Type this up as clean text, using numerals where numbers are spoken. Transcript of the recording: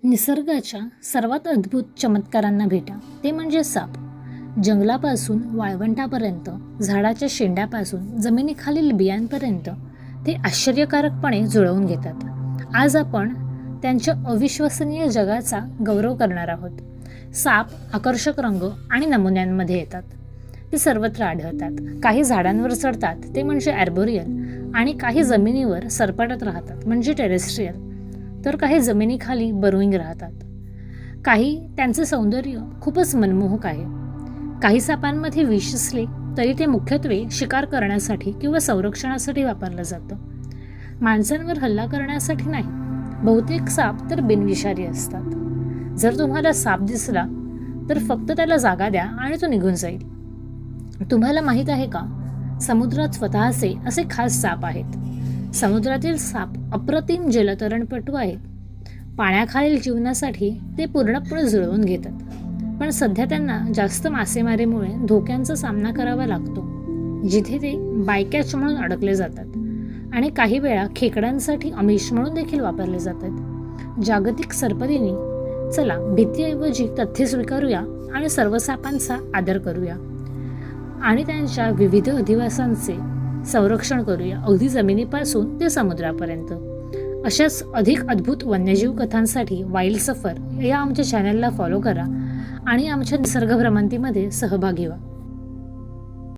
निसर्गाच्या सर्वात अद्भुत चमत्कारांना भेटा, ते म्हणजे साप. जंगलापासून वाळवंटापर्यंत, झाडाच्या शेंड्यापासून जमिनीखालील बियांपर्यंत ते आश्चर्यकारकपणे जुळवून घेतात. आज आपण त्यांच्या अविश्वसनीय जगाचा गौरव करणार आहोत. साप आकर्षक रंग आणि नमुन्यांमध्ये येतात. ते सर्वत्र आढळतात. काही झाडांवर चढतात, ते म्हणजे ॲर्बोरियल, आणि काही जमिनीवर सरपटत राहतात, म्हणजे टेरेस्ट्रियल, तर काही जमिनीखाली बरुईंग राहतात. काही त्यांचे सौंदर्य खूपच मनमोहक आहे. काही सापांमध्ये विष असले तरी ते मुख्यत्वे शिकार करण्यासाठी किंवा संरक्षणासाठी वापरलं जातं, माणसांवर हल्ला करण्यासाठी नाही. बहुतेक साप तर बिनविषारी असतात. जर तुम्हाला साप दिसला तर फक्त त्याला जागा द्या आणि तो निघून जाईल. तुम्हाला माहीत आहे का, समुद्रात स्वतःचे असे खास साप आहेत. समुद्रातील साप अप्रतिम जलतरणपटू आहेत. पाण्याखालील जीवनासाठी ते पूर्णपणे जुळवून घेतात. पण सध्या त्यांना जास्त मासेमारीमुळे धोक्यांचा सामना करावा लागतो, जिथे ते बायकॅच म्हणून अडकले जातात आणि काही वेळा खेकड्यांसाठी आमिष म्हणून देखील वापरले जातात. जागतिक सर्पदिनी चला भीतीऐवजी तथ्य स्वीकारूया आणि सर्व सापांचा आदर करूया आणि त्यांच्या विविध अधिवासांचे संरक्षण करूया, अगदी जमिनीपासून ते समुद्रापर्यंत. अशाच अधिक अद्भुत वन्यजीव कथांसाठी वाईल्ड सफर या आमच्या चॅनलला फॉलो करा आणि आमच्या निसर्ग भ्रमंतीमध्ये सहभागी व्हा.